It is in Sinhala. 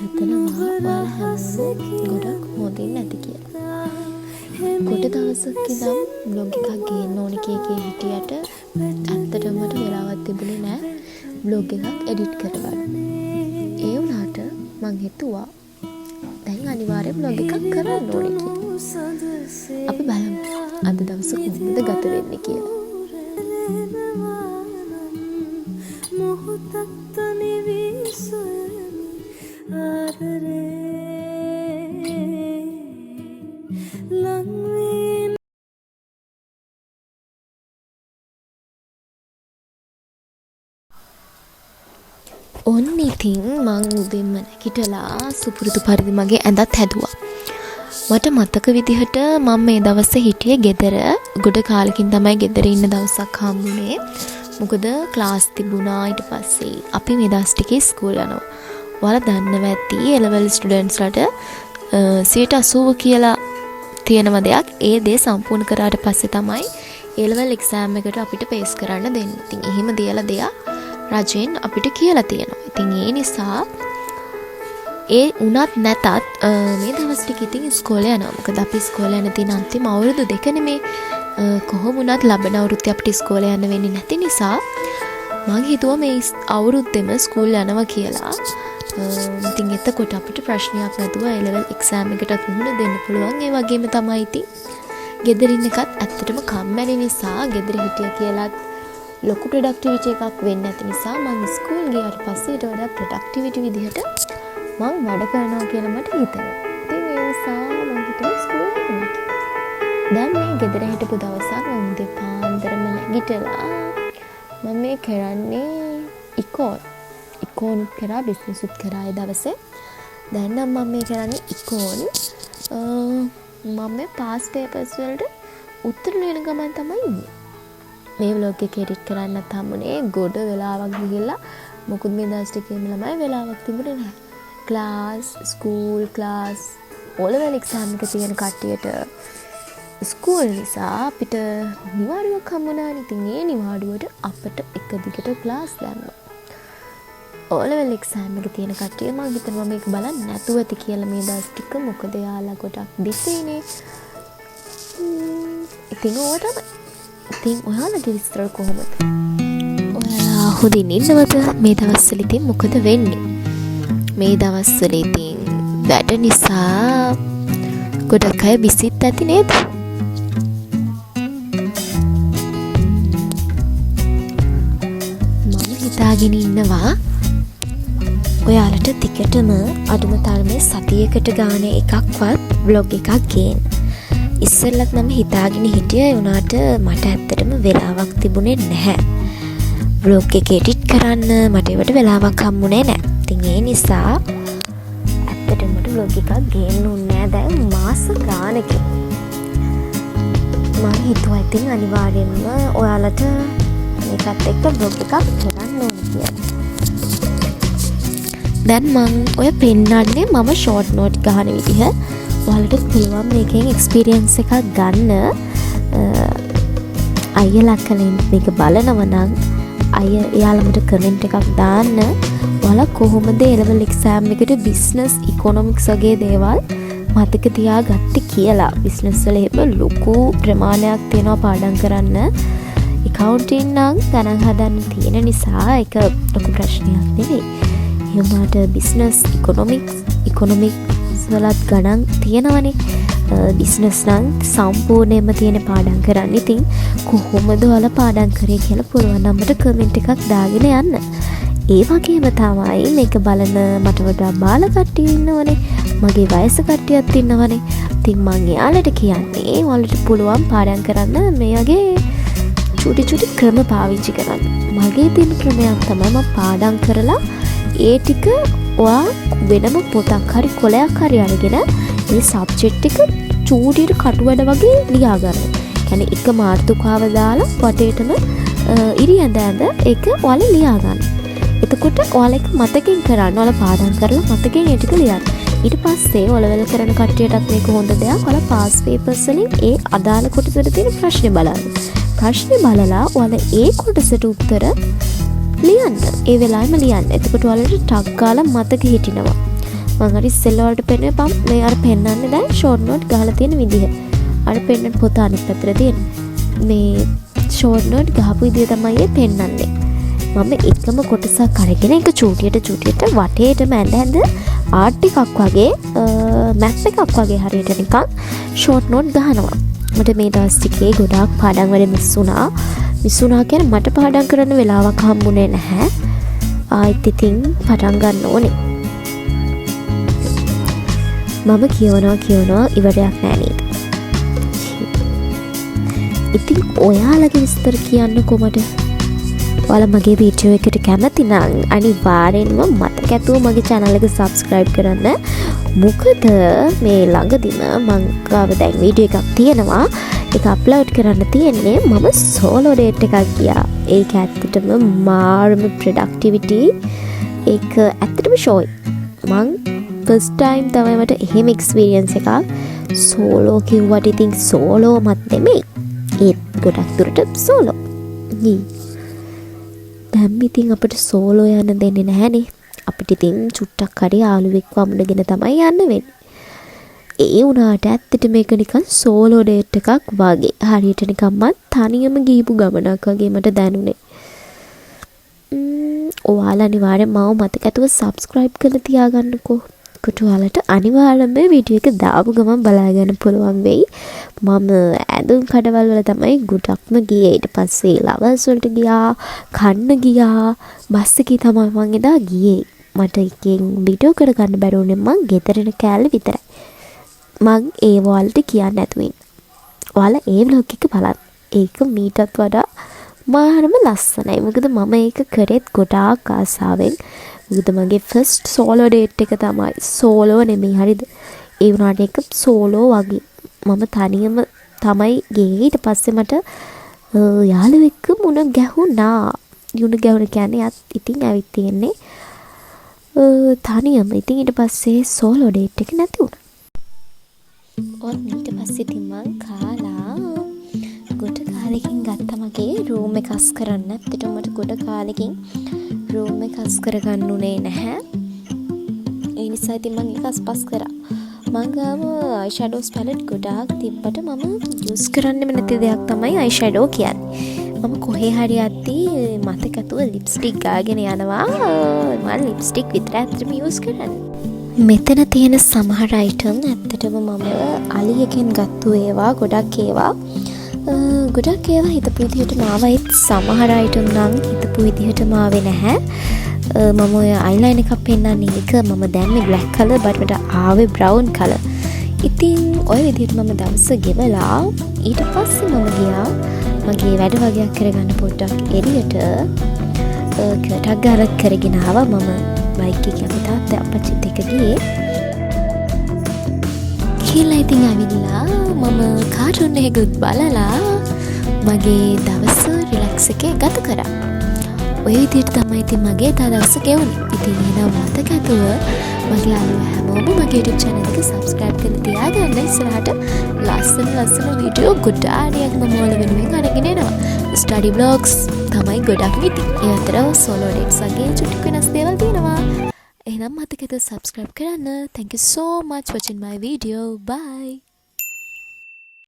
හිතනවා ඔයාලා හැමෝම ගොඩක් හොඳින් නැති කියලා. කොට දවසක් ඉඳන් බ්ලොග් එකක් ගේන්න ඕනේ කීකේ හිටියට ඇත්තටම මට වෙලාවක් තිබුණේ නැහැ බ්ලොග් එකක් එඩිට් කරගන්න. ඒ වුණාට මං හිතුවා දැන් අනිවාර්යෙන් බ්ලොග් එකක් කරන්න ඕනේ කියලා. අපි බලමු අද දවස කොහොමද ගත වෙන්නේ කියලා. ඔන්න ඉතින් මං උදෙන්ම නැගිටලා සුපුරුදු පරිදි මගේ ඇඳත් හැදුවා. මට මතක විදිහට මම මේ දවසේ හිටියේ ගෙදර. ගොඩ කාලෙකින් තමයි ගෙදර ඉන්න දවසක් හම්බුනේ. මොකද ක්ලාස් තිබුණා. ඊට පස්සේ අපි මේ දවස් ටිකේ ස්කූල් යනවා. ඔයාලා දන්නවා ඇති A level ස්ටුඩන්ට්ස් ලට 80% කියලා තියෙනම දෙයක්. ඒ දේ සම්පූර්ණ කරාට පස්සේ තමයි A level exam එකට අපිට පේස් කරන්න දෙන්නේ. ඉතින් එහෙම දෙයලා දෙයක් රජෙන් අපිට කියලා තියෙනවා. ඉතින් ඒ නිසා ඒ උනත් නැතත් මේ දවස් ටික ඉතින් ඉස්කෝලේ යනවා. මොකද අපි ඉස්කෝලේ යන තියෙන අන්තිම අවුරුදු දෙකනේ මේ. කොහොම වුණත් ලබන අවුරුද්දේ අපිට ඉස්කෝලේ යන්න වෙන්නේ නැති නිසා මම හිතුවා මේ අවුරුද්දෙම ස්කූල් යනවා කියලා. ඉතින් එතකොට අපිට ප්‍රශ්නයක් නැතුව A level exam එකටත් මුහුණ දෙන්න පුළුවන්. ඒ වගේම තමයි ඉතින් ගෙදර ඉන්න එකත් ඇත්තටම කම්මැලි නිසා ගෙදර හිටිය කියලාත් ලොකු ප්‍රොඩක්ටිවිටි එකක් වෙන්නේ නැති නිසා මම ස්කූල් ගියාට පස්සේ ඊට වඩා ප්‍රොඩක්ටිවිටි විදිහට මම වැඩ කරනවා කියලා මට හිතෙනවා. ඉතින් ඒ නිසා මම හිතුවා ස්කූල් යන්න. දැන් මේ ගෙදර හිටපු දවසක් මම දෙපාන්දරම නැගිටලා මම මේ කරන්නේ ඉකෝන් කරා බිස්නස් උත් කරා ඒ දවසේ. දැන් නම් මම මේ කරන්නේ ඉකෝන් මම මේ පාස් පේපර්ස් වලට උත්තර ලියන ගමන් තමයි ඉන්නේ. මේ vlog එක edit කරන්නත් හම්බුනේ ගොඩ වෙලාවක් ගිහිල්ලා. මොකද මේ දවස් ටිකේම ළමයි වෙලාවක් තිබුණේ නැහැ. Class, school class, O level exam එක තියෙන කට්ටියට ස්කූල් නිසා අපිට නිවාඩුවක් හම්බුණා. ඉතින් ඒ නිවාඩුවට අපිට එක දිගට ක්ලාස් දැම්මා. O level exam එක තියෙන කට්ටිය මම හිතනවා මේක බලන්න නැතුව ඇති කියලා මේ දවස් ටික. මොකද යාලා ගොඩක් බිසිනේ. ඉතින් ඕවා තමයි. ඉතින් ඔයාලගේ විස්තර කොහොමද? ඔයාලා හොඳින් ඉන්නවද මේ දවස්වල? ඉතින් මොකද වෙන්නේ? මේ දවස්වල ඉතින් වැඩ නිසා ගොඩක් අය බිසිත් ඇති නේද? මම හිතාගෙන ඉන්නවා ඔයාලට ටිකටම අඩුම තරමේ සතියකට ගාන එකක්වත් vlog එකක් ගේන්න. ඉස්සෙල්ලත් මම හිතාගෙන හිටියේ උනාට මට ඇත්තටම වෙලාවක් තිබුණේ නැහැ. vlog එක edit කරන්න මට ඒවට වෙලාවක් හම්බුනේ නැහැ. ඉතින් ඒ නිසා ඇත්තටම මට vlog එකක් ගේන්න උන්නේ නැහැ දැන් මාස ගානකින්. මම හිතුවා ඉතින් අනිවාර්යෙන්ම ඔයාලට මේකත් එක්ක vlog එකක් කරන්න ඕනේ කියලා. දැන් මම ඔය පෙන්නන්නේ මම short note ගහන විදිහ. ඔයාලට පුළුවන් මේකෙන් එක්ස්පීරියන්ස් එකක් ගන්න. අයියලා කලින් මේක බලනව නම් එයාලමට කමෙන්ට් එකක් දාන්න. ඔයාලා කොහොමද A level exam එකට බිස්නස් ඉකොනොමික්ස් වගේ දේවල් මතක තියාගත්තේ කියලා. බිස්නස් වල එහෙම ලොකු ප්‍රමාණයක් තියෙනවා පාඩම් කරන්න. accounting නම් ගණන් හදන්න තියෙන නිසා ඒක ලොකු ප්‍රශ්නයක් නෙවෙයි. ඒ වුණාට බිස්නස් ඉකොනොමික්ස් වලත් ගණන් තියෙනවනේ. බිස්නස් නම් සම්පූර්ණයෙන්ම තියෙන පාඩම් කරන්න. ඉතින් කොහොමද ඔයාලා පාඩම් කරේ කියලා පුළුවන් නම් මට කමෙන්ට් එකක් දාගෙන යන්න. ඒ වගේම තමයි මේක බලන මට වඩා බාල කට්ටිය ඉන්නවනේ. මගේ වයස කට්ටියත් ඉන්නවනේ. ඉතින් මම එයාලට කියන්නේ ඔයාලට පුළුවන් පාඩම් කරන්න මේ වගේ චුටි ක්‍රම පාවිච්චි කරන්න. මගේ තියෙන ක්‍රමයක් තමයි මම පාඩම් කරලා ඒ ටික ඔයා වෙනම පොතක් හරි කොලයක් හරි අරගෙන මේ සබ්ජෙක්ට් එක චූටියට කටුවැඩ වගේ ලියා ගන්න. කියන්නේ එක මාතෘකාව දාලා වටේටම ඉරියඳ ඇඳ ඒක ඔයාලා ලියා ගන්න. එතකොට ඔයාලා එක මතකෙන් කරන්න. ඔයාලා පාඩම් කරලා මතකෙන් ඒ ටික ලියන්න. ඊට පස්සේ ඔලෙවල් කරන කට්ටියටත් මේක හොඳ දෙයක්. ඔයාලා පාස් පේපර්ස් වලින් ඒ අදාළ කොටසට තියෙන ප්‍රශ්නේ බලන්න. ප්‍රශ්නේ බලලා ඔයාලා ඒ කොටසට උත්තර ලියන්න. ඒ වෙලාවෙම ලියන්න. එතකොට ඔයාලට ටක් ගාලා මතක හිටිනවා. මම අර ඉස්සෙල්ලා වලට පෙන්නුවේ පම් මේ අර පෙන්නන්නේ දැන් ෂෝට් නෝට් ගහලා තියෙන විදිහ. අර පෙන්නන පොත අනිත් පැත්තට තියෙන. මේ ෂෝට් නෝට් ගහපු විදිහ තමයි පෙන්නන්නේ. මම එකම කොටසක් අරගෙන ඒක චූටියට වටේටම ඇඳ ආර්ට් එකක් වගේ මැප් එකක් වගේ හරියට නිකන් ෂෝට් නෝට් ගහනවා. මට මේ දවස් ටිකේ ගොඩාක් පාඩම් වැඩ මිස් වුණා කියන්නේ මට පාඩම් කරන්න වෙලාවක් හම්බුනේ නැහැ. ආයෙත් ඉතින් පටන් ගන්න ඕනේ. මම කියවනවා ඉවරයක් නෑ නේද? ඉතින් ඔයාලගේ විස්තර කියන්නකෝ මට. ඔයාලා මගේ වීඩියෝ එකට කැමති නම් අනිවාර්යෙන්ම මතක ඇතුව මගේ channel එක subscribe කරන්න. මොකද මේ ළඟදිම මං ගාව දැන් වීඩියෝ එකක් තියෙනවා. ඒක අප්ලෝඩ් කරන්න තියෙන්නේ මම සෝලෝ ඩේට් එකක් ගියා. ඒක ඇත්තටම මාරම ප්‍රොඩක්ටිවිටි ඒක ඇත්තටම ෂෝයි. මං ෆස්ට් ටයිම් තමයි මට එහෙම එක්ස්පීරියන්ස් එකක්. සෝලෝ කිව්වට ඉතින් සෝලෝ මත් නෙමෙයි. ඒත් ගොඩක් දුරට සෝලෝ. දැන් ඉතින් අපිට සෝලෝ යන්න දෙන්නේ නැහනේ. අපිට ඉතින් චුට්ටක් හරි යාළුවෙක් වමුණගෙන තමයි යන්න වෙන්නේ. ඒ වුණාට ඇත්තට මේක නිකන් සෝලෝ ඩේට් එකක් වගේ. හරියට නිකන් මත් තනියම ගිහපු ගමනක් වගේ මට දැනුනේ. ඔයාලා අනිවාර්යෙන් මාව මතක ඇතුව subscribe කරලා තියාගන්නකෝ. ඔයාලට අනිවාර්යෙන්ම වීඩියෝ එක දාපු ගමන් බලා ගන්න පුළුවන් වෙයි. මම ඇඳුම් කඩවල් වල තමයි ගොඩක්ම ගියේ. ඊට පස්සේ ලවර්ස් වලට ගියා, කන්න ගියා, බස් එකේ තමයි මං එදා ගියේ. මට එකෙන් වීඩියෝ කරගන්න බැරි වුණේ මං ගෙදරින කෑල්ල විතරයි. මං ඒ වලට කියන්නේ නැතුව ඉන්න. ඔයාලා ඒ vlog එක බලන්න. ඒක මීටත් වඩා මාරම ලස්සනයි. මොකද මම ඒක කරෙත් ගොඩාක් ආසාවෙන්. මොකද මගේ ෆස්ට් සෝලෝ ඩේට් එක තමයි. සෝලෝ නෙමෙයි හරිද? ඒ වුණාට ඒක සෝලෝ වගේ. මම තනියම තමයි ගියේ. ඊට පස්සේ මට යාළුවෙක් මුණ ගැහුණා. යුණ ගැහුණ කියන්නේ ඉතින් ඇවිත් තියෙන්නේ තනියම. ඉතින් ඊට පස්සේ සෝලෝ ඩේට් එක නැති වුණා. ඔන්න ඊට පස්සේ ඉතින් මං කාලා ගොඩ කාලෙකින් ගත්තා මගේ රූම් එක අස් කරන්න. ඇත්තටම මට ගොඩ කාලෙකින් රූම් එක අස් කරගන්න උනේ නැහැ. ඒ නිසා ඉතින් මං ඒක අස්පස් කරා. මං ගාව අයි ෂැඩෝස් පැලට් ගොඩාක් තිබ්බට මම යූස් කරන්නෙම නැති දෙයක් තමයි අයි ෂැඩෝ කියන්නේ. මම කොහේ හරි යද්දී මතක ඇතුව ලිප්ස්ටික් ගාගෙන යනවා. මම ලිප්ස්ටික් විතරයි අතටම යූස් කරන්නේ. මෙතන තියෙන සමහර අයිටම් ඇත්තටම මම අලි එකෙන් ගත්තු ඒවා ගොඩක් ඒවා හිතපු විදිහටම ආවා. ඒත් සමහර අයිටම් නම් හිතපු විදිහටම ආවේ නැහැ. මම ඔය අයිලයිනර් එකක් පෙන්නන්නේ ඒක මම දැම්මේ බ්ලැක් කලර් බට් මට ආවේ බ්‍රවුන් කලර්. ඉතින් ඔය විදිහට මම දවස ගෙවලා ඊට පස්සේ මම ගියා මගේ වැඩ වගේක් කරගන්න පොඩ්ඩක් එළියට කටක් ගාලා කරගෙන ආවා. මම බයික් එකේ අපේ තාත්තා අප්පච්චිත් එක්ක ගියේ. කියලා ඉතින් ඇවිල්ලා මම කාටුන් එකකුත් බලලා මගේ දවස රිලැක්ස් එකේ ගත කරා. ඔය විදිහට තමයි ඉතින් මගේ දවස ගෙවුනේ. ඉතින් එහෙනම් මතක ඇතුව මගේ යාළුවෝ හැමෝම මගේ YouTube channel එක subscribe කරලා තියාගන්න. ඉස්සරහට ලස්සන වීඩියෝ ගොඩාරියක් මම ඔයාලා වෙනුවෙන් අරගෙන එනවා. study vlogs තමයි ගොඩක් ඉතින්. ඒ අතර solo dates වගේ චුට්ටක් වෙනස් දේවල් තියෙනවා. එහෙනම් මතක ඇතුව subscribe කරන්න. Thank you so much for watching my video. Bye.